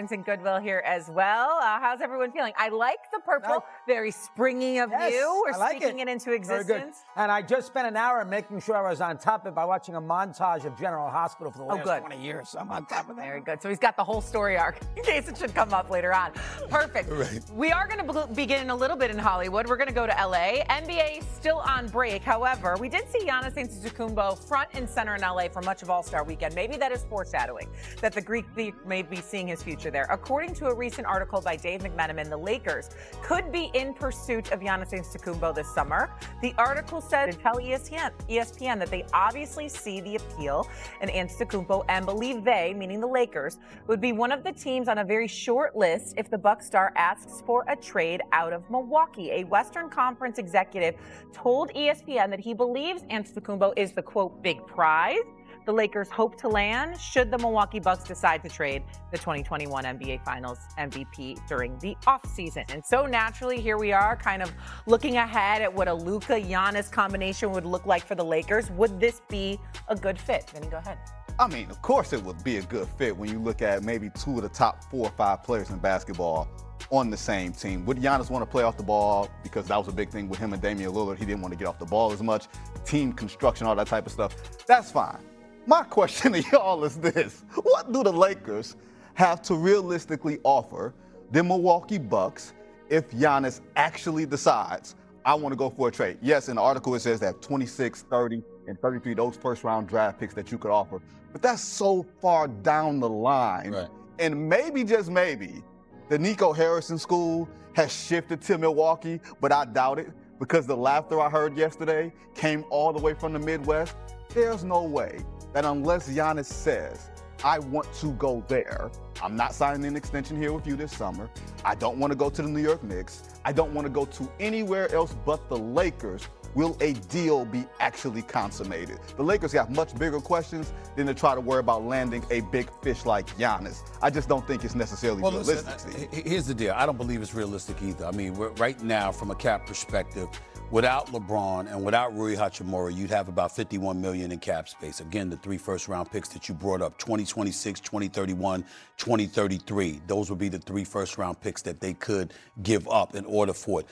And Goodwill here as well. How's everyone feeling? I like the purple, very springy of you. We're speaking it into existence. Very good. And I just spent an hour making sure I was on top of it by watching a montage of General Hospital for the last 20 years. So I'm on top of that. Very good. So he's got the whole story arc in case it should come up later on. Perfect. Right. We are going to begin a little bit in Hollywood. We're going to go to LA. NBA still on break. However, we did see Giannis Antetokounmpo front and center in LA for much of All-Star Weekend. Maybe that is foreshadowing that the Greek Thief may be seeing his future there. According to a recent article by Dave McMenamin, the Lakers could be in pursuit of Giannis Antetokounmpo this summer. The article said to tell ESPN that they obviously see the appeal in Antetokounmpo and believe they, meaning the Lakers, would be one of the teams on a very short list if the Bucks star asks for a trade out of Milwaukee. A Western Conference executive told ESPN that he believes Antetokounmpo is the, quote, big prize the Lakers hope to land should the Milwaukee Bucks decide to trade the 2021 NBA Finals MVP during the offseason. And so naturally, here we are kind of looking ahead at what a Luka-Giannis combination would look like for the Lakers. Would this be a good fit? Vinny, go ahead. I mean, of course it would be a good fit when you look at maybe two of the top 4 or 5 players in basketball on the same team. Would Giannis want to play off the ball? Because that was a big thing with him and Damian Lillard. He didn't want to get off the ball as much. Team construction, all that type of stuff. That's fine. My question to y'all is this. What do the Lakers have to realistically offer the Milwaukee Bucks if Giannis actually decides, I want to go for a trade? Yes, in the article it says that 26, 30, and 33, those first-round draft picks that you could offer. But that's so far down the line. Right. And maybe, just maybe, the Nico Harrison school has shifted to Milwaukee, but I doubt it because the laughter I heard yesterday came all the way from the Midwest. There's no way that unless Giannis says, I want to go there, I'm not signing an extension here with you this summer. I don't want to go to the New York Knicks. I don't want to go to anywhere else but the Lakers. Will a deal be actually consummated? The Lakers have much bigger questions than to try to worry about landing a big fish like Giannis. I just don't think it's necessarily realistic. Listen, here's the deal. I don't believe it's realistic either. I mean, right now, from a cap perspective, without LeBron and without Rui Hachimura, you'd have about $51 million in cap space. Again, the 3 first-round picks that you brought up, 2026, 2031, 2033. Those would be the 3 first-round picks that they could give up in order for it.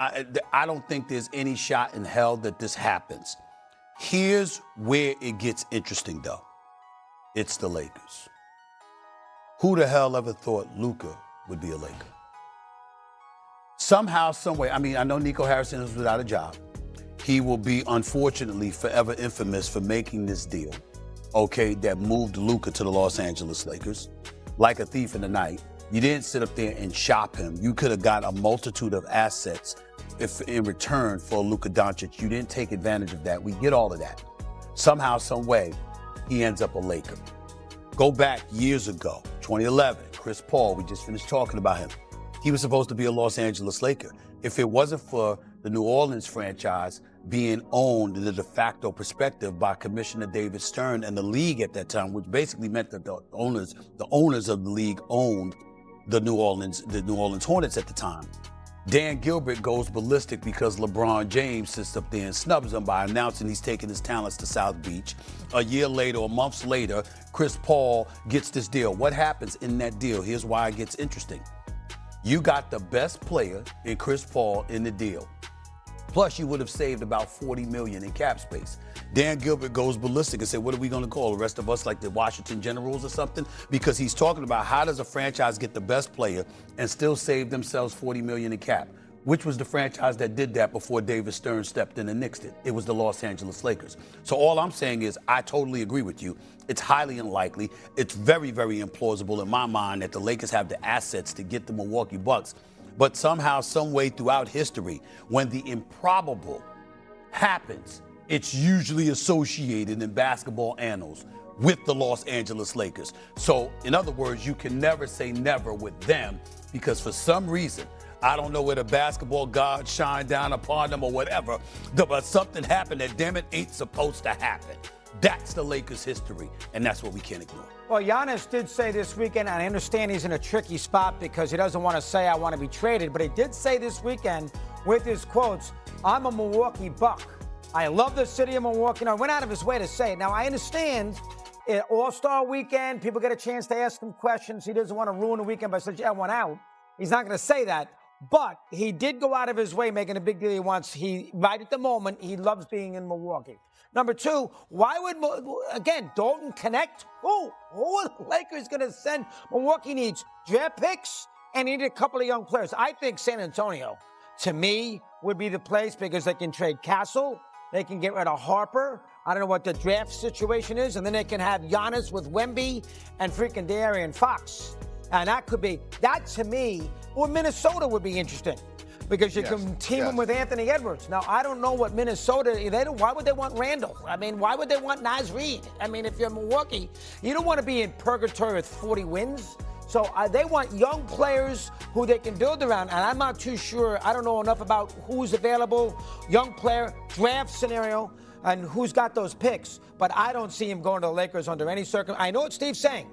I don't think there's any shot in hell that this happens. Here's where it gets interesting, though. It's the Lakers. Who the hell ever thought Luka would be a Laker? Somehow, someway, I mean, I know Nico Harrison is without a job. He will be, unfortunately, forever infamous for making this deal, okay, that moved Luka to the Los Angeles Lakers. Like a thief in the night, you didn't sit up there and shop him. You could have got a multitude of assets if in return for Luka Doncic. You didn't take advantage of that. We get all of that. Somehow, some way, he ends up a Laker. Go back years ago, 2011, Chris Paul, we just finished talking about him. He was supposed to be a Los Angeles Laker. If it wasn't for the New Orleans franchise being owned in the de facto perspective by Commissioner David Stern and the league at that time, which basically meant that the owners of the league owned the New Orleans Hornets at the time. Dan Gilbert goes ballistic because LeBron James sits up there and snubs him by announcing he's taking his talents to South Beach. A year later, or months later, Chris Paul gets this deal. What happens in that deal? Here's why it gets interesting. You got the best player in Chris Paul in the deal. Plus, you would have saved about $40 million in cap space. Dan Gilbert goes ballistic and said, what are we going to call the rest of us, like the Washington Generals or something? Because he's talking about how does a franchise get the best player and still save themselves $40 million in cap? Which was the franchise that did that before David Stern stepped in and nixed it? It was the Los Angeles Lakers. So all I'm saying is I totally agree with you. It's highly unlikely. It's very, very implausible in my mind that the Lakers have the assets to get the Milwaukee Bucks. But somehow, some way throughout history, when the improbable happens, it's usually associated in basketball annals with the Los Angeles Lakers. So, in other words, you can never say never with them because for some reason, I don't know where the basketball gods shine down upon them or whatever, but something happened that, damn it, ain't supposed to happen. That's the Lakers' history, and that's what we can't ignore. Well, Giannis did say this weekend, and I understand he's in a tricky spot because he doesn't want to say, I want to be traded, but he did say this weekend with his quotes, I'm a Milwaukee Buck. I love the city of Milwaukey. And I went out of his way to say it. Now, I understand All-Star weekend, people get a chance to ask him questions. He doesn't want to ruin the weekend by saying, I want out. He's not going to say that. But he did go out of his way making a big deal. Right at the moment, he loves being in Milwaukee. Number two, why would, again, Dalton connect? Who are the Lakers going to send? Milwaukee needs draft picks and he needed a couple of young players. I think San Antonio, to me, would be the place because they can trade Castle. They can get rid of Harper. I don't know what the draft situation is. And then they can have Giannis with Wemby and freaking De'Aaron Fox. And that to me, or Minnesota would be interesting because you can team him with Anthony Edwards. Now, I don't know what Minnesota, why would they want Randall? I mean, why would they want Naz Reid? I mean, if you're Milwaukee, you don't want to be in purgatory with 40 wins. So they want young players who they can build around. And I'm not too sure. I don't know enough about who's available, young player, draft scenario, and who's got those picks. But I don't see him going to the Lakers under any circumstance. I know what Steve's saying.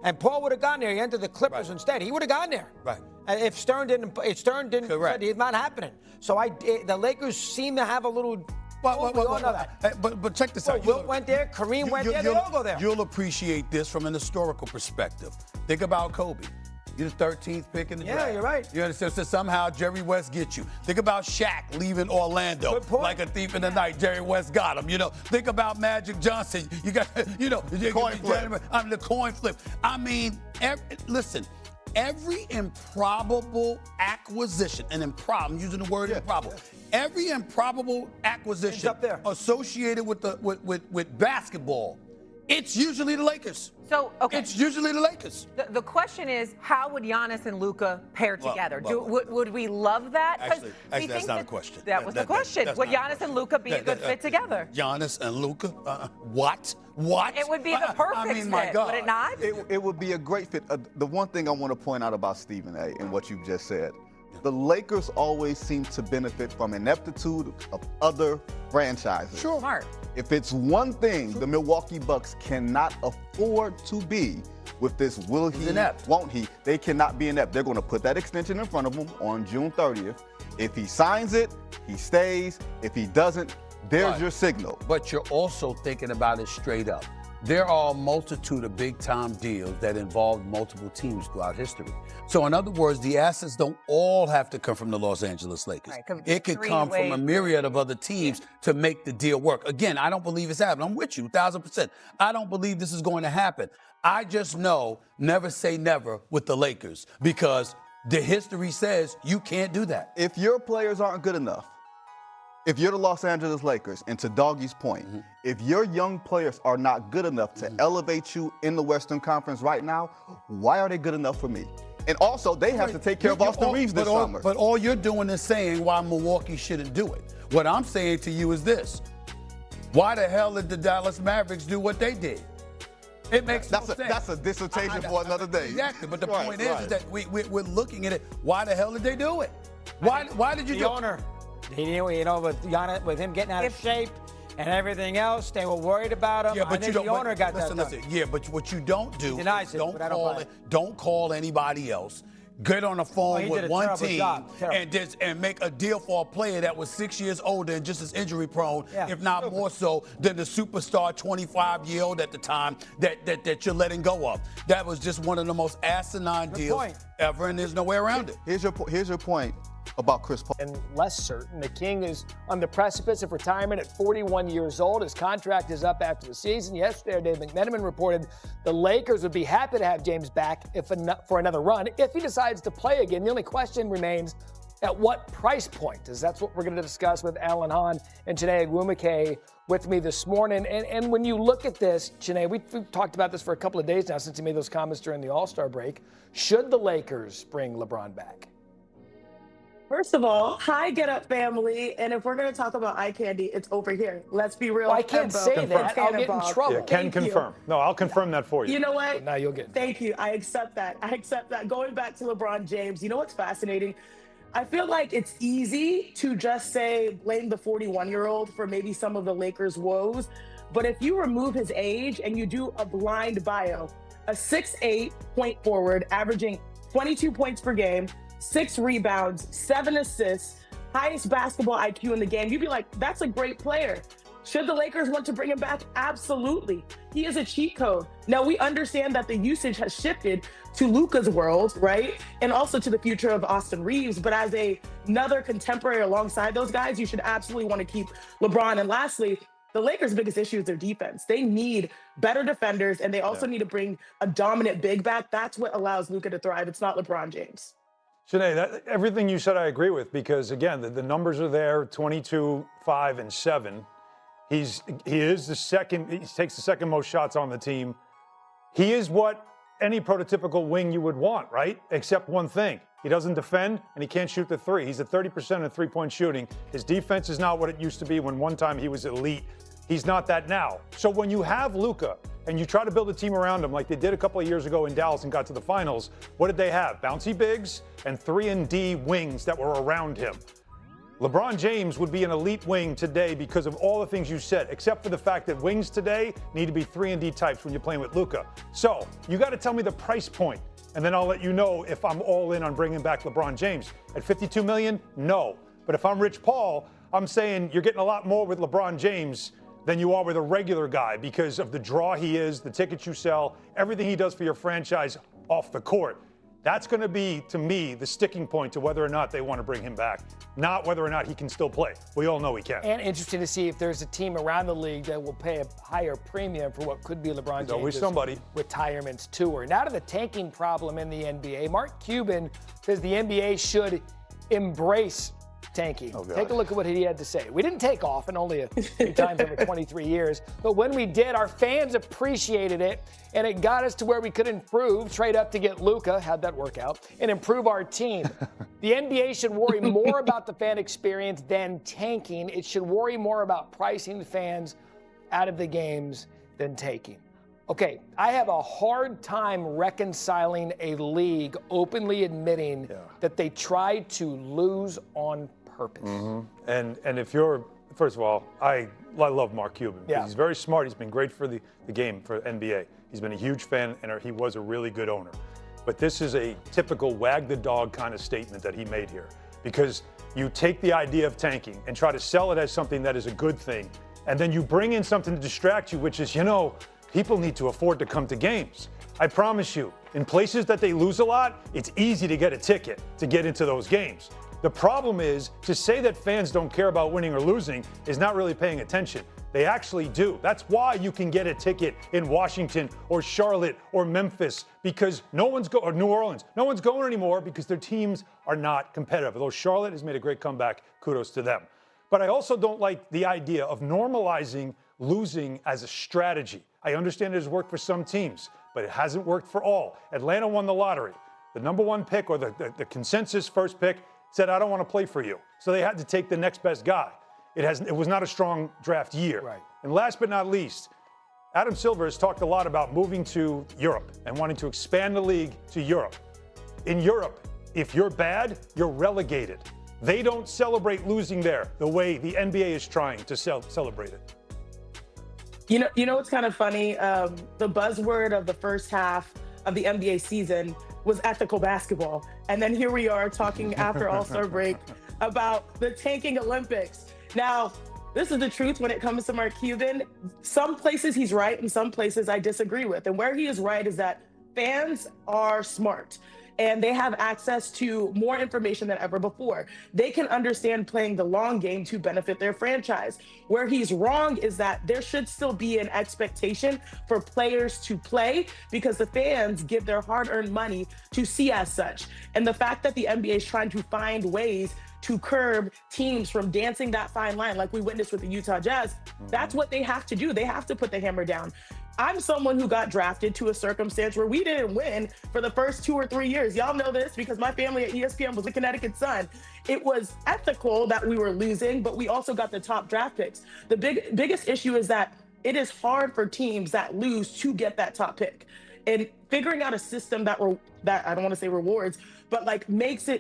And Paul would have gone there. He entered the Clippers instead. He would have gone there. Right. If Stern didn't, Correct. It's not happening. So the Lakers seem to have a little. But check this out. Wilt went there. Kareem went there. They all go there. You'll appreciate this from an historical perspective. Think about Kobe. You're the 13th pick in the draft. Yeah, you're right. You understand? So somehow Jerry West gets you. Think about Shaq leaving Orlando like a thief in the night. Jerry West got him. Think about Magic Johnson. You got, coin flip. The coin flip. I mean, listen. Every improbable acquisition, I'm using the word improbable. Every improbable acquisition associated with basketball, it's usually the Lakers. So, okay. It's usually the Lakers. The question is, how would Giannis and Luka pair together? Would we love that? Actually, that's not a question. That was the question. Would Giannis and Luka be a good fit together? Giannis and Luka? What? It would be the perfect fit, my God. would it not? It would be a great fit. The one thing I want to point out about Stephen A. and what you just said, the Lakers always seem to benefit from ineptitude of other franchises. Sure. Smart. If it's one thing the Milwaukee Bucks cannot afford to be with this will he, won't he, they cannot be inept. They're going to put that extension in front of him on June 30th. If he signs it, he stays. If he doesn't, there's your signal. But you're also thinking about it straight up. There are a multitude of big-time deals that involve multiple teams throughout history. So, in other words, the assets don't all have to come from the Los Angeles Lakers. Right, it could come from a myriad of other teams to make the deal work. Again, I don't believe it's happening. I'm with you 1,000%. I don't believe this is going to happen. I just know never say never with the Lakers because the history says you can't do that. If your players aren't good enough, if you're the Los Angeles Lakers, and to Doggy's point, if your young players are not good enough to elevate you in the Western Conference right now, why are they good enough for me? And also, they have to take care of Austin Reeves this summer. But all you're doing is saying why Milwaukee shouldn't do it. What I'm saying to you is this. Why the hell did the Dallas Mavericks do what they did? It makes no sense. That's a dissertation for another day. Exactly, but the point is that we're looking at it. Why the hell did they do it? Why did you do it? The owner. He knew, with Giannis, with him getting out of shape and everything else, they were worried about him. Yeah, but the owner got that done. Yeah, but what you don't do is don't call anybody else. Get on the phone with one team and make a deal for a player that was 6 years older and just as injury prone, if not more so than the superstar 25-year-old at the time that you're letting go of. That was just one of the most asinine deals ever, and there's no way around it. Here's your point about Chris Paul. And less certain. The King is on the precipice of retirement at 41 years old. His contract is up after the season. Yesterday, Dave McMenamin reported the Lakers would be happy to have James back for another run if he decides to play again. The only question remains, at what price point? That's what we're going to discuss with Alan Hahn and Janae Agwumike with me this morning. And when you look at this, Janae, we've talked about this for a couple of days now since he made those comments during the All-Star break. Should the Lakers bring LeBron back? First of all, hi, Get Up family. And if we're going to talk about eye candy, it's over here. Let's be real. Well, I can't say that. I'll get in trouble. Yeah, can confirm. No, I'll confirm that for you. You know what? Now you'll get. Thank you. I accept that. Going back to LeBron James, you know what's fascinating? I feel like it's easy to just say blame the 41-year-old for maybe some of the Lakers' woes. But if you remove his age and you do a blind bio, a 6'8" point forward averaging 22 points per game, 6 rebounds, 7 assists, highest basketball IQ in the game, you'd be like, that's a great player. Should the Lakers want to bring him back? Absolutely. He is a cheat code. Now, we understand that the usage has shifted to Luka's world, right? And also to the future of Austin Reeves. But as another contemporary alongside those guys, you should absolutely want to keep LeBron. And lastly, the Lakers' biggest issue is their defense. They need better defenders, and they also need to bring a dominant big back. That's what allows Luka to thrive. It's not LeBron James. Sinead, everything you said I agree with, because, again, the numbers are there, 22, 5, and 7. He is the second. He takes the second most shots on the team. He is what any prototypical wing you would want, right? Except one thing. He doesn't defend, and he can't shoot the three. He's at 30% in three-point shooting. His defense is not what it used to be when one time he was elite. He's not that now. So when you have Luka and you try to build a team around him like they did a couple of years ago in Dallas and got to the finals, what did they have? Bouncy bigs and 3-and-D wings that were around him. LeBron James would be an elite wing today because of all the things you said, except for the fact that wings today need to be 3-and-D types when you're playing with Luka. So you got to tell me the price point, and then I'll let you know if I'm all in on bringing back LeBron James. At $52 million, no. But if I'm Rich Paul, I'm saying you're getting a lot more with LeBron James than you are with a regular guy because of the draw he is, the tickets you sell, everything he does for your franchise off the court. That's going to be, to me, the sticking point to whether or not they want to bring him back, not whether or not he can still play. We all know he can. And interesting to see if there's a team around the league that will pay a higher premium for what could be LeBron James' retirement tour. Now to the tanking problem in the NBA. Mark Cuban says the NBA should embrace tanking. Take a look at what he had to say. We didn't take off, and only a few times over 23 years. But when we did, our fans appreciated it, and it got us to where we could improve, trade up to get Luka, how'd that work out, and improve our team. The NBA should worry more about the fan experience than tanking. It should worry more about pricing fans out of the games than taking. Okay, I have a hard time reconciling a league openly admitting that they tried to lose on purpose. And if you're, first of all, I love Mark Cuban. He's very smart. He's been great for the game, for NBA. He's been a huge fan, and he was a really good owner. But this is a typical wag the dog kind of statement that he made here, because you take the idea of tanking and try to sell it as something that is a good thing, and then you bring in something to distract you, which is, people need to afford to come to games. I promise you, in places that they lose a lot, it's easy to get a ticket to get into those games. The problem is, to say that fans don't care about winning or losing is not really paying attention. They actually do. That's why you can get a ticket in Washington or Charlotte or Memphis, because or New Orleans. No one's going anymore because their teams are not competitive. Although Charlotte has made a great comeback, kudos to them. But I also don't like the idea of normalizing losing as a strategy. I understand it has worked for some teams, but it hasn't worked for all. Atlanta won the lottery. The number one pick, or the consensus first pick, said, I don't want to play for you. So they had to take the next best guy. It was not a strong draft year. Right. And last but not least, Adam Silver has talked a lot about moving to Europe and wanting to expand the league to Europe. In Europe, if you're bad, you're relegated. They don't celebrate losing there the way the NBA is trying to celebrate it. You know what's kind of funny? The buzzword of the first half of the NBA season was ethical basketball. And then here we are talking after All-Star break about the tanking Olympics. Now, this is the truth when it comes to Mark Cuban. Some places he's right and some places I disagree with. And where he is right is that fans are smart and they have access to more information than ever before. They can understand playing the long game to benefit their franchise. Where he's wrong is that there should still be an expectation for players to play because the fans give their hard-earned money to see as such. And the fact that the NBA is trying to find ways to curb teams from dancing that fine line like we witnessed with the Utah Jazz, that's what they have to do. They have to put the hammer down. I'm someone who got drafted to a circumstance where we didn't win for the first 2 or 3 years. Y'all know this because my family at ESPN was the Connecticut Sun. It was ethical that we were losing, but we also got the top draft picks. The biggest issue is that it is hard for teams that lose to get that top pick. And figuring out a system that I don't want to say rewards, but like makes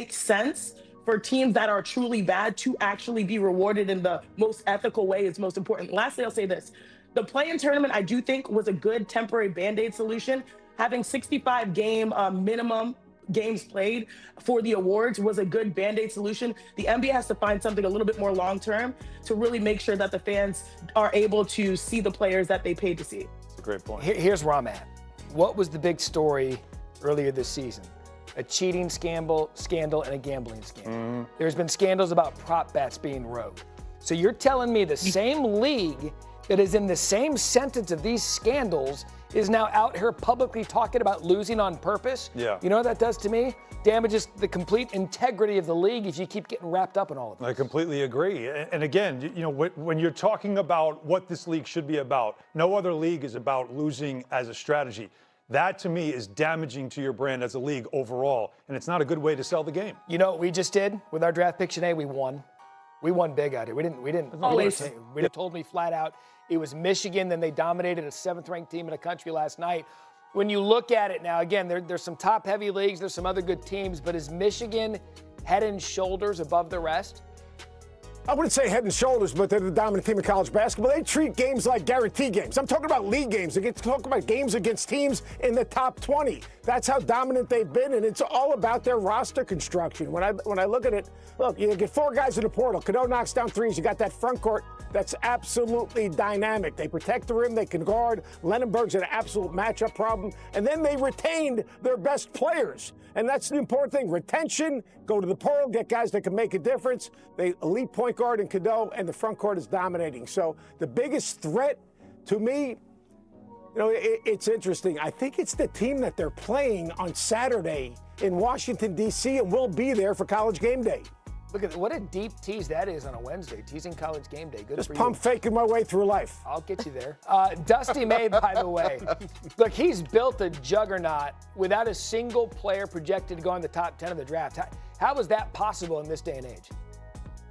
sense for teams that are truly bad to actually be rewarded in the most ethical way is most important. Lastly, I'll say this. The play-in tournament, I do think, was a good temporary Band-Aid solution. Having 65-game minimum games played for the awards was a good Band-Aid solution. The NBA has to find something a little bit more long-term to really make sure that the fans are able to see the players that they paid to see. That's a great point. Here's where I'm at. What was the big story earlier this season? A cheating scandal and a gambling scandal. There's been scandals about prop bets being rogue. So you're telling me the same league that is in the same sentence of these scandals is now out here publicly talking about losing on purpose? Yeah. You know what that does to me? Damages the complete integrity of the league if you keep getting wrapped up in all of this. I completely agree. And again, you know, when you're talking about what this league should be about, no other league is about losing as a strategy. That, to me, is damaging to your brand as a league overall, and it's not a good way to sell the game. You know what we just did with our draft pick today? We won. We won big out here. We told me flat out it was Michigan, then they dominated a 7th-ranked team in the country last night. When you look at it now, again, there's some top-heavy leagues, there's some other good teams, but is Michigan head and shoulders above the rest? I wouldn't say head and shoulders, but they're the dominant team in college basketball. They treat games like guarantee games. I'm talking about league games. They get to talk about games against teams in the top 20. That's how dominant they've been, and it's all about their roster construction. When I look at it, look, you get 4 guys in the portal. Cadeau knocks down threes. You got that front court that's absolutely dynamic. They protect the rim. They can guard. Lenenberg's an absolute matchup problem. And then they retained their best players. And that's the important thing. Retention, go to the portal, get guys that can make a difference. They elite point guard in Cadeau, and the front court is dominating. So the biggest threat to me, you know, it's interesting. I think it's the team that they're playing on Saturday in Washington, D.C., and we'll be there for College Game Day. Look at what a deep tease that is on a Wednesday, teasing College Game Day. Good Just for you. pump faking my way through life. I'll get you there. Dusty May, by the way. Look, he's built a juggernaut without a single player projected to go in the top 10 of the draft. How is that possible in this day and age?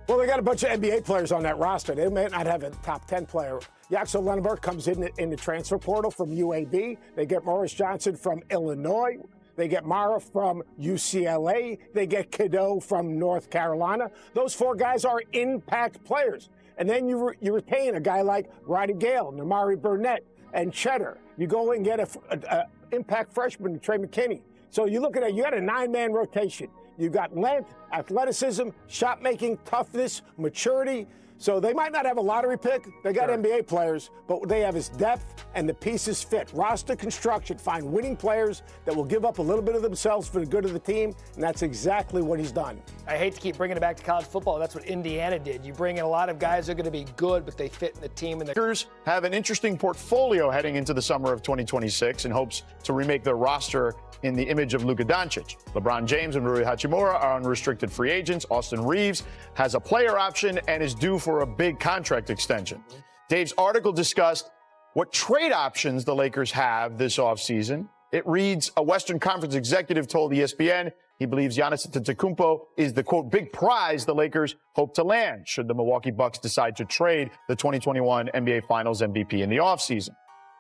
Well, they got a bunch of NBA players on that roster. They may not have a top 10 player. Yaxel Lenenberg comes in the transfer portal from UAB. They get Morris Johnson from Illinois. They get Mara from UCLA. They get Cadeau from North Carolina. Those 4 guys are impact players. And then you retain a guy like Roddy Gale, Namari Burnett, and Cheddar. You go and get a impact freshman, Trey McKinney. So you look at it, you got a 9-man rotation. You got length, athleticism, shot making, toughness, maturity. So they might not have a lottery pick. They got NBA players, but what they have is depth and the pieces fit. Roster construction, find winning players that will give up a little bit of themselves for the good of the team, and that's exactly what he's done. I hate to keep bringing it back to college football. That's what Indiana did. You bring in a lot of guys that are going to be good, but they fit in the team. And the Lakers have an interesting portfolio heading into the summer of 2026 in hopes to remake their roster in the image of Luka Doncic. LeBron James and Rui Hachimura are unrestricted free agents. Austin Reeves has a player option and is due for a big contract extension. Dave's article discussed what trade options the Lakers have this offseason. It reads, a Western Conference executive told ESPN he believes Giannis Antetokounmpo is the, quote, big prize the Lakers hope to land should the Milwaukee Bucks decide to trade the 2021 NBA Finals MVP in the offseason.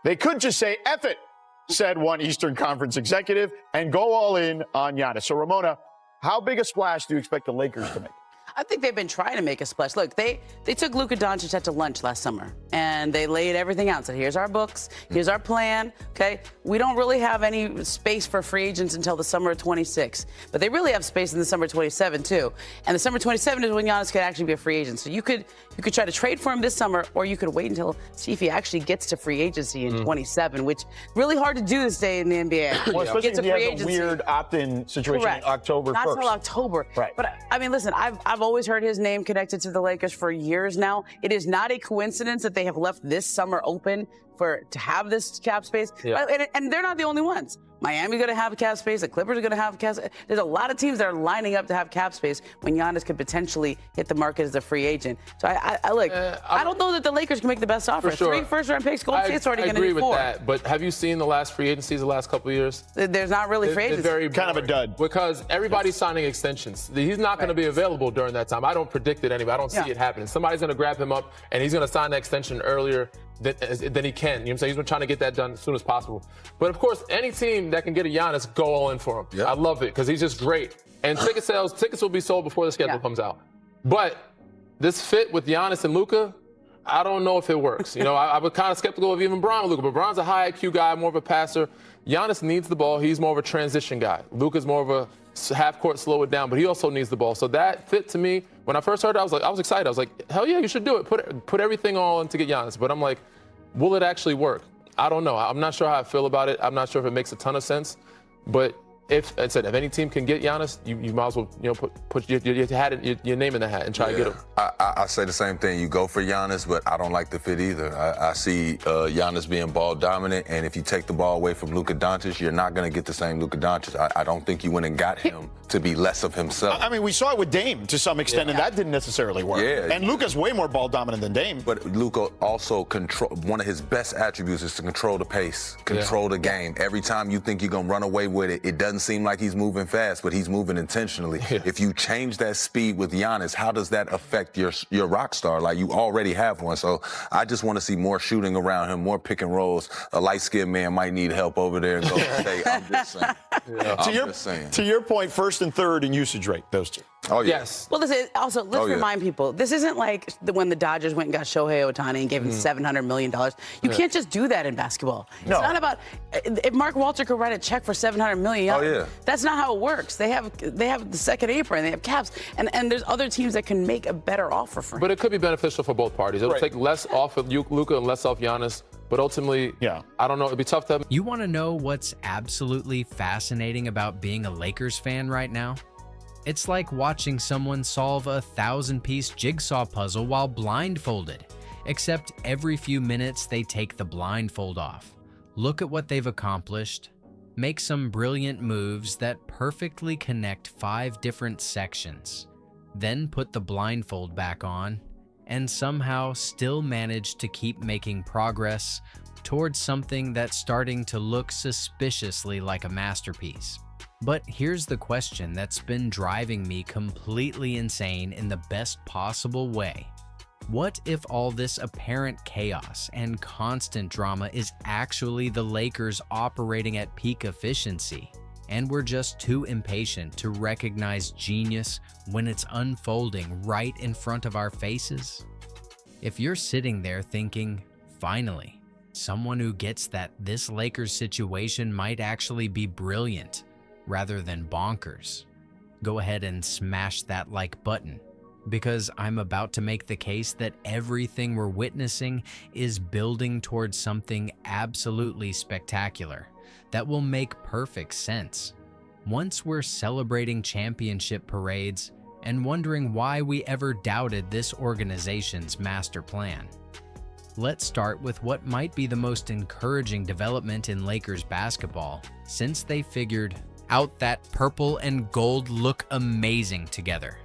They could just say, F it, said one Eastern Conference executive, and go all in on Giannis. So, Ramona, how big a splash do you expect the Lakers to make? I think they've been trying to make a splash. Look, they took Luka Doncic out to lunch last summer, and they laid everything out. Said, here's our books, here's our plan, okay? We don't really have any space for free agents until the summer of 26, but they really have space in the summer of 27, too. And the summer of 27 is when Giannis could actually be a free agent. So you could try to trade for him this summer, or you could wait until see if he actually gets to free agency in 27, which is really hard to do this day in the NBA. Well, especially Get to if you free have agency. a weird opt-in situation Correct. in October 1st. Not until October. Right. But, I mean, listen, I've always heard his name connected to the Lakers for years now. It is not a coincidence that they have left this summer open to have this cap space. Yeah. And they're not the only ones. Miami's going to have cap space. The Clippers are going to have cap space. There's a lot of teams that are lining up to have cap space when Giannis could potentially hit the market as a free agent. So I look, I don't know that the Lakers can make the best offer. For sure. 3 first-round picks, Golden State's already going to agree need with 4. that, but have you seen the last free agencies the last couple of years? There's not really free They're agency. very Kind of a dud. Because everybody's signing extensions. He's not going to be available during that time. I don't predict it anyway. I don't see it happening. Somebody's going to grab him up, and he's going to sign the extension earlier than he can. You know what I'm saying? He's been trying to get that done as soon as possible. But, of course, any team that can get a Giannis, go all in for him. Yeah. I love it because he's just great. And tickets will be sold before the schedule comes out. But this fit with Giannis and Luka, I don't know if it works. I was kind of skeptical of even Bron with Luka, but Bron's a high IQ guy, more of a passer. Giannis needs the ball. He's more of a transition guy. Luka's more of a half-court, slow it down, but he also needs the ball. So that fit to me. When I first heard it, I was excited. I was like, hell yeah, you should do it. Put everything on to get Giannis. But I'm like, will it actually work? I don't know. I'm not sure how I feel about it. I'm not sure if it makes a ton of sense. But if any team can get Giannis, you might as well put your name in the hat and try to get him. I say the same thing. You go for Giannis, but I don't like the fit either. I see Giannis being ball dominant, and if you take the ball away from Luka Doncic, you're not going to get the same Luka Doncic. I don't think you went and got him to be less of himself. I mean, we saw it with Dame to some extent, and that didn't necessarily work. Yeah. And Luka's way more ball dominant than Dame. But Luka also one of his best attributes is to control the pace, control the game. Every time you think you're going to run away with it, it doesn't seem like he's moving fast, but he's moving intentionally. Yeah. If you change that speed with Giannis, how does that affect your rock star? Like, you already have one. So I just want to see more shooting around him, more pick and rolls. A light-skinned man might need help over there and go State. I'm just saying. Yeah. To your point, first and third in usage rate, those two. Oh, yeah. Yes. Well, let's remind people, this isn't like when the Dodgers went and got Shohei Ohtani and gave him $700 million. You can't just do that in basketball. No. It's not about, if Mark Walter could write a check for $700 million, that's not how it works. They have the second apron, they have caps, and there's other teams that can make a better offer for him. But it could be beneficial for both parties. It'll take less off of Luka and less off Giannis. But ultimately, I don't know. It'd be tough to. You want to know what's absolutely fascinating about being a Lakers fan right now? It's like watching someone solve a 1,000-piece jigsaw puzzle while blindfolded, except every few minutes they take the blindfold off, look at what they've accomplished, make some brilliant moves that perfectly connect 5 different sections, then put the blindfold back on, and somehow still manage to keep making progress towards something that's starting to look suspiciously like a masterpiece. But here's the question that's been driving me completely insane in the best possible way. What if all this apparent chaos and constant drama is actually the Lakers operating at peak efficiency, and we're just too impatient to recognize genius when it's unfolding right in front of our faces? If you're sitting there thinking, finally, someone who gets that this Lakers situation might actually be brilliant rather than bonkers, go ahead and smash that like button, because I'm about to make the case that everything we're witnessing is building towards something absolutely spectacular that will make perfect sense once we're celebrating championship parades and wondering why we ever doubted this organization's master plan. Let's start with what might be the most encouraging development in Lakers basketball since they figured out that purple and gold look amazing together.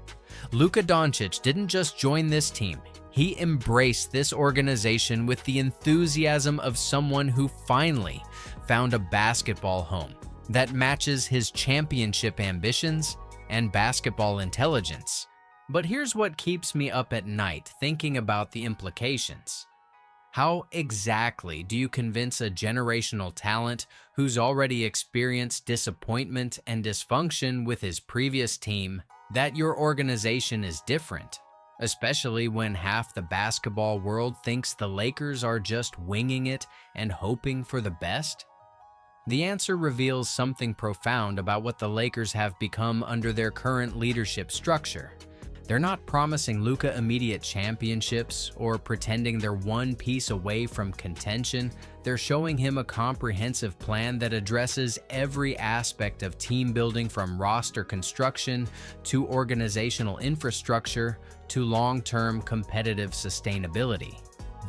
Luka Doncic didn't just join this team, he embraced this organization with the enthusiasm of someone who finally found a basketball home that matches his championship ambitions and basketball intelligence. But here's what keeps me up at night thinking about the implications. How exactly do you convince a generational talent who's already experienced disappointment and dysfunction with his previous team that your organization is different, especially when half the basketball world thinks the Lakers are just winging it and hoping for the best? The answer reveals something profound about what the Lakers have become under their current leadership structure. They're not promising Luka immediate championships or pretending they're one piece away from contention. They're showing him a comprehensive plan that addresses every aspect of team building, from roster construction to organizational infrastructure to long-term competitive sustainability.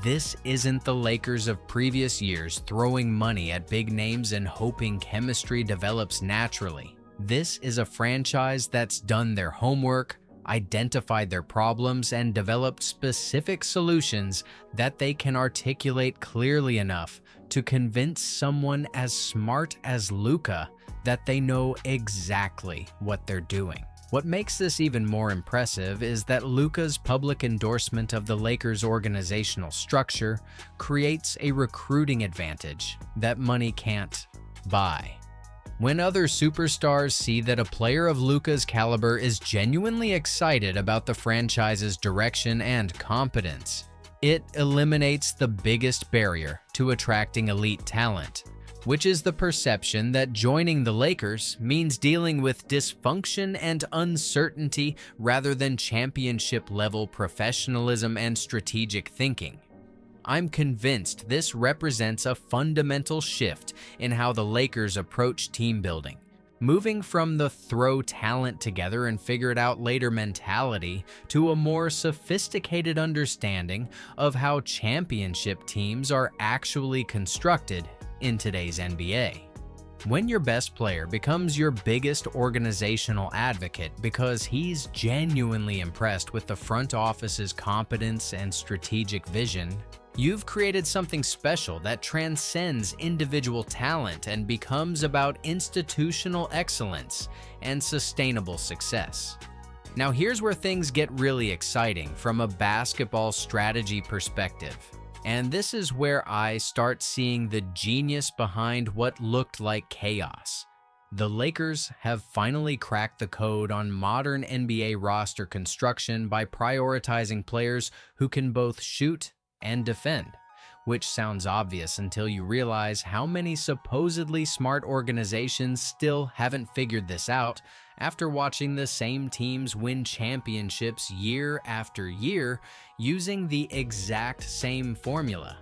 This isn't the Lakers of previous years throwing money at big names and hoping chemistry develops naturally. This is a franchise that's done their homework, identified their problems, and developed specific solutions that they can articulate clearly enough to convince someone as smart as Luka that they know exactly what they're doing. What makes this even more impressive is that Luka's public endorsement of the Lakers' organizational structure creates a recruiting advantage that money can't buy. When other superstars see that a player of Luka's caliber is genuinely excited about the franchise's direction and competence, It eliminates the biggest barrier to attracting elite talent, which is the perception that joining the Lakers means dealing with dysfunction and uncertainty rather than championship-level professionalism and strategic thinking. I'm convinced this represents a fundamental shift in how the Lakers approach team building, moving from the throw talent together and figure it out later mentality to a more sophisticated understanding of how championship teams are actually constructed in today's NBA. When your best player becomes your biggest organizational advocate because he's genuinely impressed with the front office's competence and strategic vision, you've created something special that transcends individual talent and becomes about institutional excellence and sustainable success. Now here's where things get really exciting from a basketball strategy perspective. And this is where I start seeing the genius behind what looked like chaos. The Lakers have finally cracked the code on modern NBA roster construction by prioritizing players who can both shoot and defend, which sounds obvious until you realize how many supposedly smart organizations still haven't figured this out after watching the same teams win championships year after year using the exact same formula.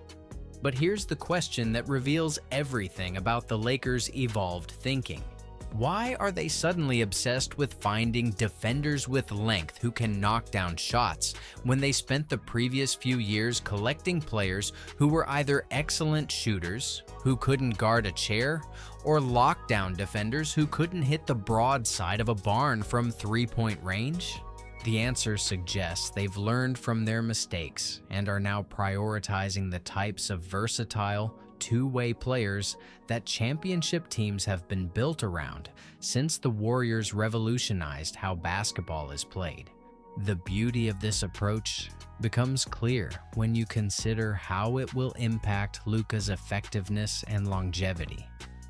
But here's the question that reveals everything about the Lakers' evolved thinking. Why are they suddenly obsessed with finding defenders with length who can knock down shots when they spent the previous few years collecting players who were either excellent shooters, who couldn't guard a chair, or lockdown defenders who couldn't hit the broad side of a barn from three-point range? The answer suggests they've learned from their mistakes and are now prioritizing the types of versatile, two-way players that championship teams have been built around since the Warriors revolutionized how basketball is played. The beauty of this approach becomes clear when you consider how it will impact Luka's effectiveness and longevity.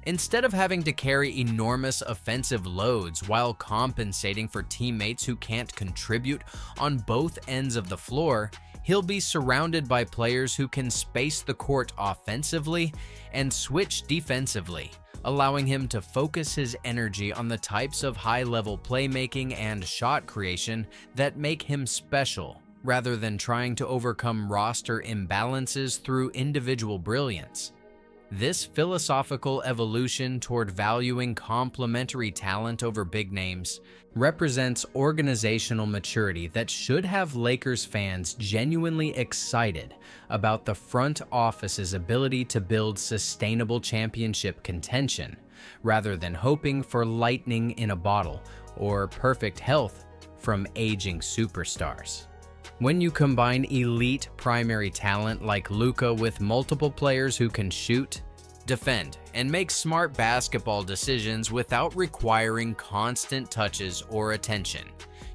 Instead of having to carry enormous offensive loads while compensating for teammates who can't contribute on both ends of the floor, he'll be surrounded by players who can space the court offensively and switch defensively, allowing him to focus his energy on the types of high-level playmaking and shot creation that make him special, rather than trying to overcome roster imbalances through individual brilliance. This philosophical evolution toward valuing complementary talent over big names represents organizational maturity that should have Lakers fans genuinely excited about the front office's ability to build sustainable championship contention, rather than hoping for lightning in a bottle or perfect health from aging superstars. When you combine elite primary talent like Luka with multiple players who can shoot, defend, and make smart basketball decisions without requiring constant touches or attention,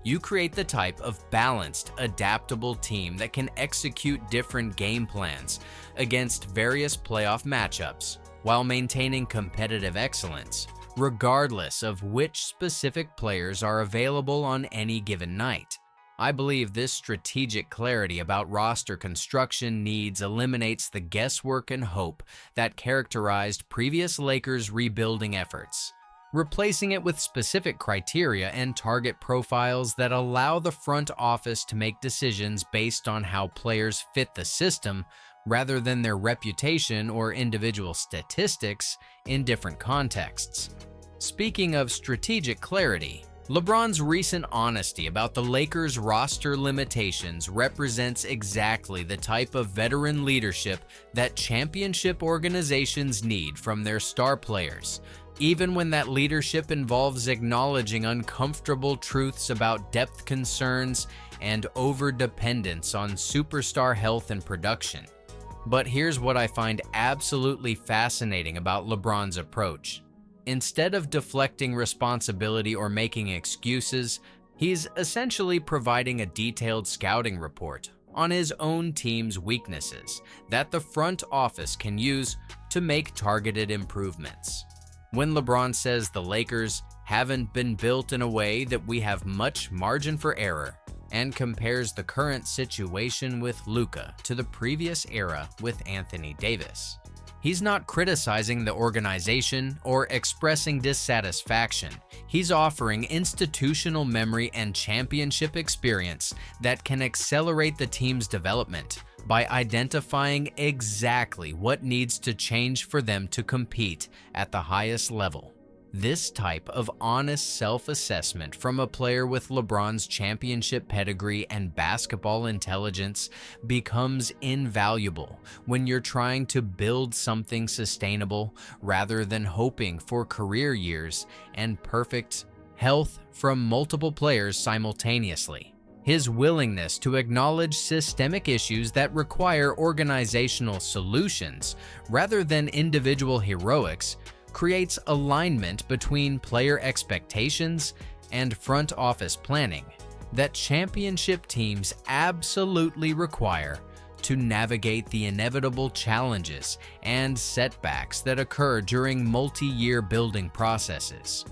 you create the type of balanced, adaptable team that can execute different game plans against various playoff matchups while maintaining competitive excellence, regardless of which specific players are available on any given night. I believe this strategic clarity about roster construction needs eliminates the guesswork and hope that characterized previous Lakers rebuilding efforts, replacing it with specific criteria and target profiles that allow the front office to make decisions based on how players fit the system rather than their reputation or individual statistics in different contexts. Speaking of strategic clarity, LeBron's recent honesty about the Lakers' roster limitations represents exactly the type of veteran leadership that championship organizations need from their star players, even when that leadership involves acknowledging uncomfortable truths about depth concerns and overdependence on superstar health and production. But here's what I find absolutely fascinating about LeBron's approach. Instead of deflecting responsibility or making excuses, he's essentially providing a detailed scouting report on his own team's weaknesses that the front office can use to make targeted improvements. When LeBron says the Lakers haven't been built in a way that we have much margin for error, and compares the current situation with Luka to the previous era with Anthony Davis. He's not criticizing the organization or expressing dissatisfaction. He's offering institutional memory and championship experience that can accelerate the team's development by identifying exactly what needs to change for them to compete at the highest level. This type of honest self-assessment from a player with LeBron's championship pedigree and basketball intelligence becomes invaluable when you're trying to build something sustainable rather than hoping for career years and perfect health from multiple players simultaneously. His willingness to acknowledge systemic issues that require organizational solutions rather than individual heroics creates alignment between player expectations and front office planning that championship teams absolutely require to navigate the inevitable challenges and setbacks that occur during multi-year building processes.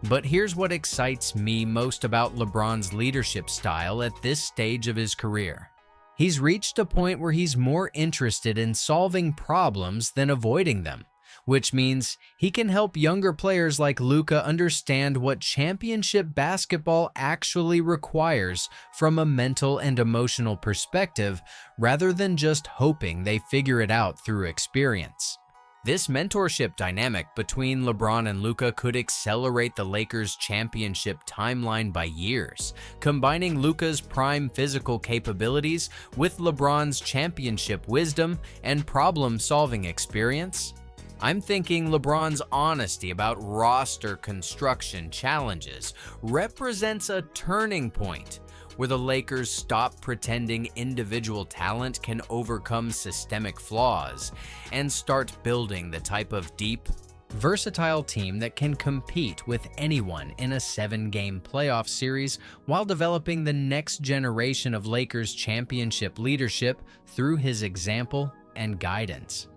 But here's what excites me most about LeBron's leadership style at this stage of his career. He's reached a point where he's more interested in solving problems than avoiding them, which means he can help younger players like Luka understand what championship basketball actually requires from a mental and emotional perspective rather than just hoping they figure it out through experience. This mentorship dynamic between LeBron and Luka could accelerate the Lakers' championship timeline by years, combining Luka's prime physical capabilities with LeBron's championship wisdom and problem-solving experience. I'm thinking LeBron's honesty about roster construction challenges represents a turning point where the Lakers stop pretending individual talent can overcome systemic flaws and start building the type of deep, versatile team that can compete with anyone in a 7-game playoff series while developing the next generation of Lakers championship leadership through his example and guidance.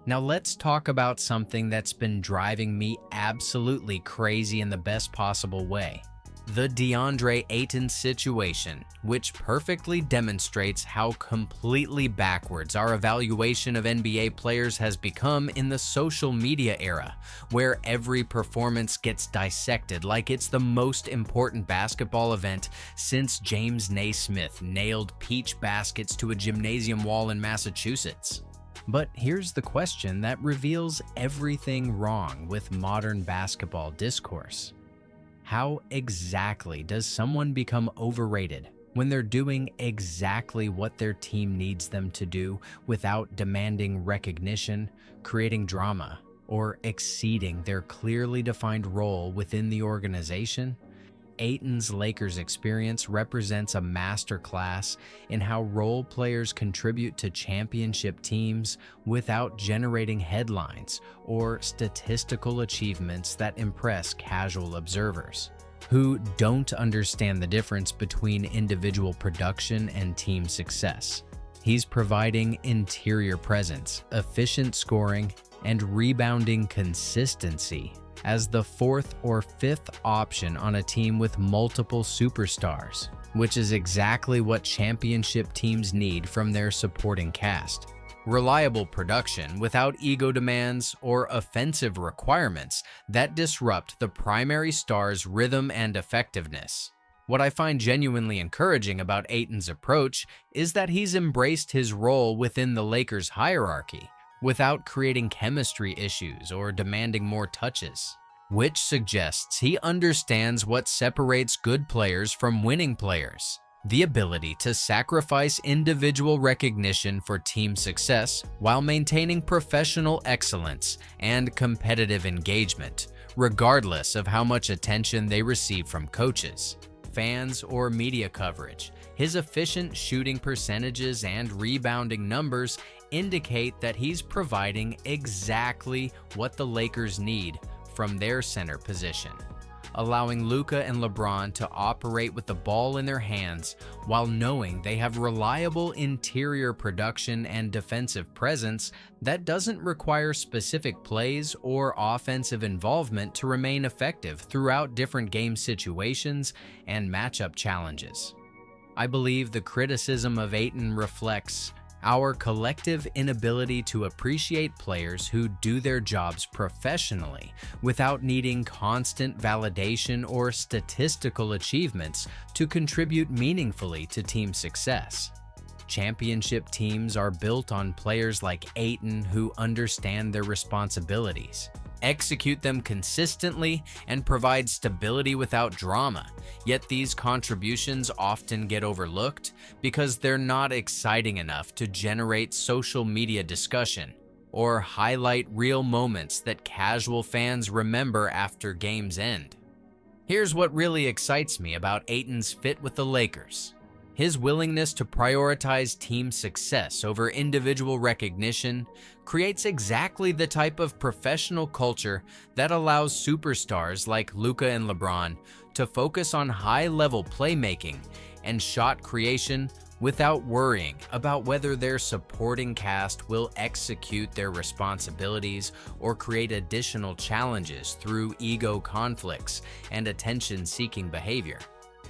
Now let's talk about something that's been driving me absolutely crazy in the best possible way. The DeAndre Ayton situation, which perfectly demonstrates how completely backwards our evaluation of NBA players has become in the social media era, where every performance gets dissected like it's the most important basketball event since James Naismith nailed peach baskets to a gymnasium wall in Massachusetts. But here's the question that reveals everything wrong with modern basketball discourse. How exactly does someone become overrated when they're doing exactly what their team needs them to do without demanding recognition, creating drama, or exceeding their clearly defined role within the organization? Ayton's Lakers experience represents a masterclass in how role players contribute to championship teams without generating headlines or statistical achievements that impress casual observers who don't understand the difference between individual production and team success. He's providing interior presence, efficient scoring, and rebounding consistency as the 4th or 5th option on a team with multiple superstars, which is exactly what championship teams need from their supporting cast. Reliable production without ego demands or offensive requirements that disrupt the primary star's rhythm and effectiveness. What I find genuinely encouraging about Ayton's approach is that he's embraced his role within the Lakers' hierarchy without creating chemistry issues or demanding more touches, which suggests he understands what separates good players from winning players: the ability to sacrifice individual recognition for team success while maintaining professional excellence and competitive engagement, regardless of how much attention they receive from coaches, fans, or media coverage. His efficient shooting percentages and rebounding numbers indicate that he's providing exactly what the Lakers need from their center position, allowing Luka and LeBron to operate with the ball in their hands while knowing they have reliable interior production and defensive presence that doesn't require specific plays or offensive involvement to remain effective throughout different game situations and matchup challenges. I believe the criticism of Ayton reflects our collective inability to appreciate players who do their jobs professionally without needing constant validation or statistical achievements to contribute meaningfully to team success. Championship teams are built on players like Ayton who understand their responsibilities, execute them consistently, and provide stability without drama. Yet these contributions often get overlooked because they're not exciting enough to generate social media discussion or highlight real moments that casual fans remember after games end. Here's what really excites me about Ayton's fit with the Lakers. His willingness to prioritize team success over individual recognition creates exactly the type of professional culture that allows superstars like Luka and LeBron to focus on high-level playmaking and shot creation without worrying about whether their supporting cast will execute their responsibilities or create additional challenges through ego conflicts and attention-seeking behavior.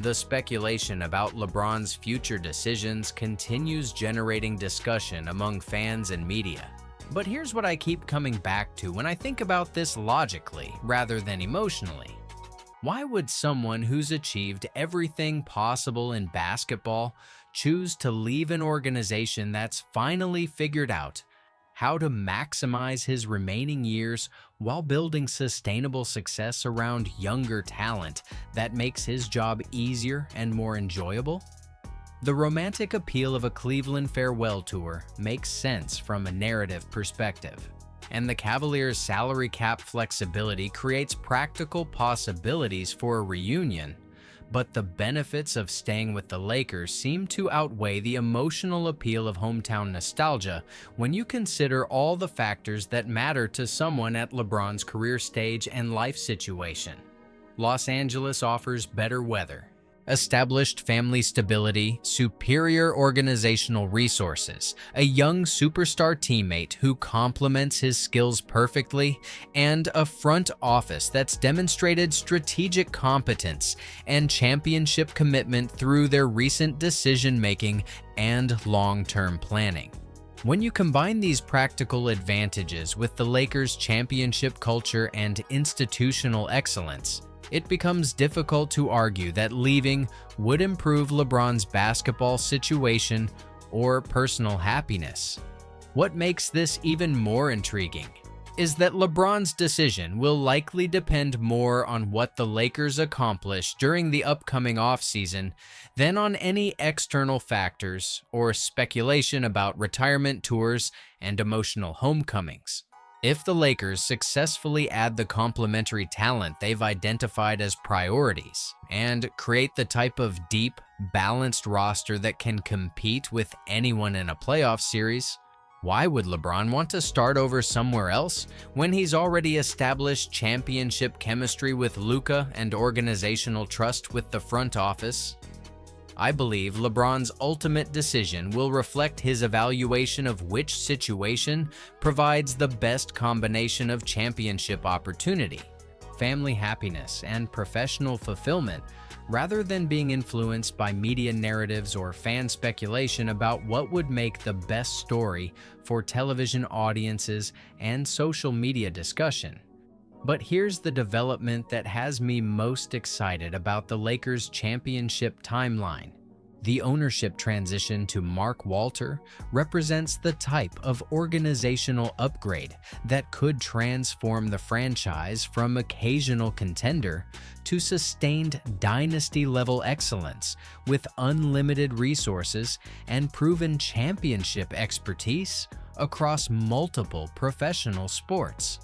The speculation about LeBron's future decisions continues generating discussion among fans and media. But here's what I keep coming back to when I think about this logically rather than emotionally. Why would someone who's achieved everything possible in basketball choose to leave an organization that's finally figured out how to maximize his remaining years while building sustainable success around younger talent that makes his job easier and more enjoyable? The romantic appeal of a Cleveland farewell tour makes sense from a narrative perspective, and the Cavaliers' salary cap flexibility creates practical possibilities for a reunion. But the benefits of staying with the Lakers seem to outweigh the emotional appeal of hometown nostalgia when you consider all the factors that matter to someone at LeBron's career stage and life situation. Los Angeles offers better weather, established family stability, superior organizational resources, a young superstar teammate who complements his skills perfectly, and a front office that's demonstrated strategic competence and championship commitment through their recent decision-making and long-term planning. When you combine these practical advantages with the Lakers' championship culture and institutional excellence, it becomes difficult to argue that leaving would improve LeBron's basketball situation or personal happiness. What makes this even more intriguing is that LeBron's decision will likely depend more on what the Lakers accomplish during the upcoming offseason than on any external factors or speculation about retirement tours and emotional homecomings. If the Lakers successfully add the complementary talent they've identified as priorities and create the type of deep, balanced roster that can compete with anyone in a playoff series, why would LeBron want to start over somewhere else when he's already established championship chemistry with Luka and organizational trust with the front office? I believe LeBron's ultimate decision will reflect his evaluation of which situation provides the best combination of championship opportunity, family happiness, and professional fulfillment, rather than being influenced by media narratives or fan speculation about what would make the best story for television audiences and social media discussion. But here's the development that has me most excited about the Lakers' championship timeline. The ownership transition to Mark Walter represents the type of organizational upgrade that could transform the franchise from occasional contender to sustained dynasty-level excellence with unlimited resources and proven championship expertise across multiple professional sports.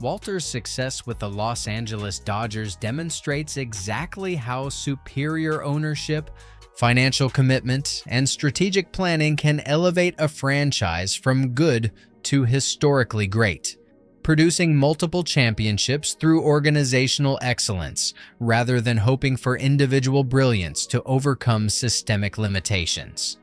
Walter's success with the Los Angeles Dodgers demonstrates exactly how superior ownership, financial commitment, and strategic planning can elevate a franchise from good to historically great, producing multiple championships through organizational excellence rather than hoping for individual brilliance to overcome systemic limitations.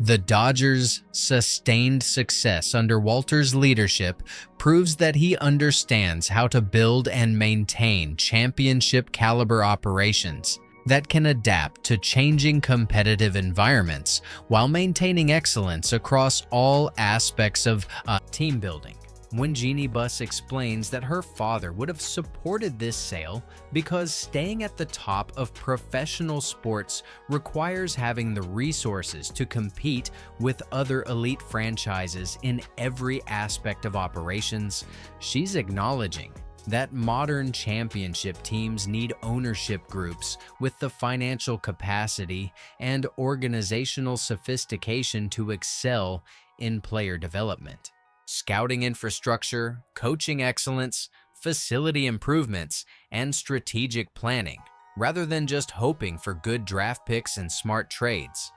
The Dodgers' sustained success under Walter's leadership proves that he understands how to build and maintain championship-caliber operations that can adapt to changing competitive environments while maintaining excellence across all aspects of team building. When Jeannie Buss explains that her father would have supported this sale because staying at the top of professional sports requires having the resources to compete with other elite franchises in every aspect of operations, she's acknowledging that modern championship teams need ownership groups with the financial capacity and organizational sophistication to excel in player development. Scouting infrastructure, coaching excellence, facility improvements, and strategic planning, rather than just hoping for good draft picks and smart trades.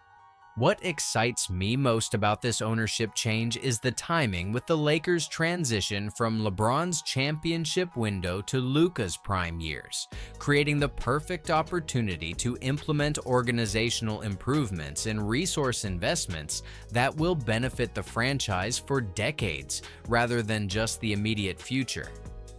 What excites me most about this ownership change is the timing with the Lakers' transition from LeBron's championship window to Luka's prime years, creating the perfect opportunity to implement organizational improvements and resource investments that will benefit the franchise for decades rather than just the immediate future.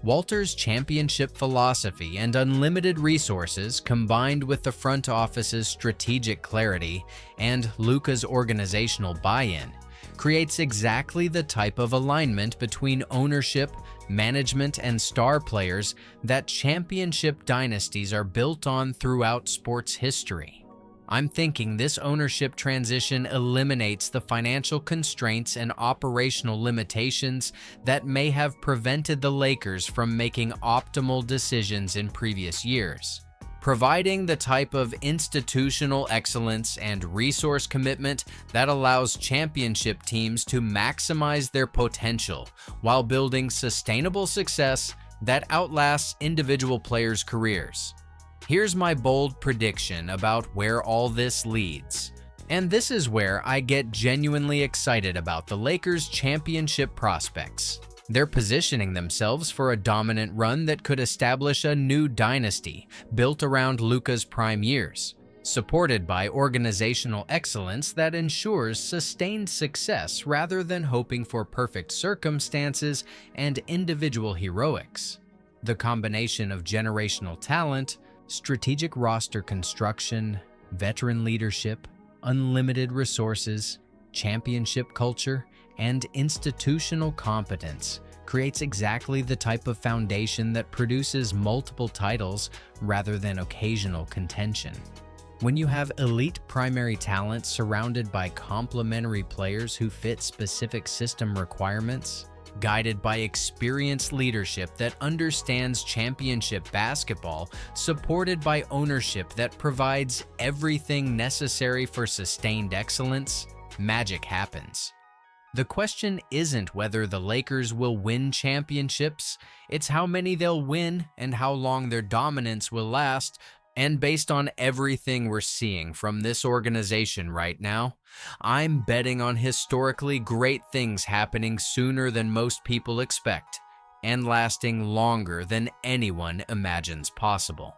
Walter's championship philosophy and unlimited resources, combined with the front office's strategic clarity and Luka's organizational buy-in, creates exactly the type of alignment between ownership, management, and star players that championship dynasties are built on throughout sports history. I'm thinking this ownership transition eliminates the financial constraints and operational limitations that may have prevented the Lakers from making optimal decisions in previous years. Providing the type of institutional excellence and resource commitment that allows championship teams to maximize their potential while building sustainable success that outlasts individual players' careers. Here's my bold prediction about where all this leads. And this is where I get genuinely excited about the Lakers' championship prospects. They're positioning themselves for a dominant run that could establish a new dynasty built around Luka's prime years, supported by organizational excellence that ensures sustained success rather than hoping for perfect circumstances and individual heroics. The combination of generational talent, strategic roster construction, veteran leadership, unlimited resources, championship culture, and institutional competence creates exactly the type of foundation that produces multiple titles rather than occasional contention. When you have elite primary talent surrounded by complementary players who fit specific system requirements, guided by experienced leadership that understands championship basketball, supported by ownership that provides everything necessary for sustained excellence, magic happens. The question isn't whether the Lakers will win championships, it's how many they'll win and how long their dominance will last. And based on everything we're seeing from this organization right now, I'm betting on historically great things happening sooner than most people expect and lasting longer than anyone imagines possible.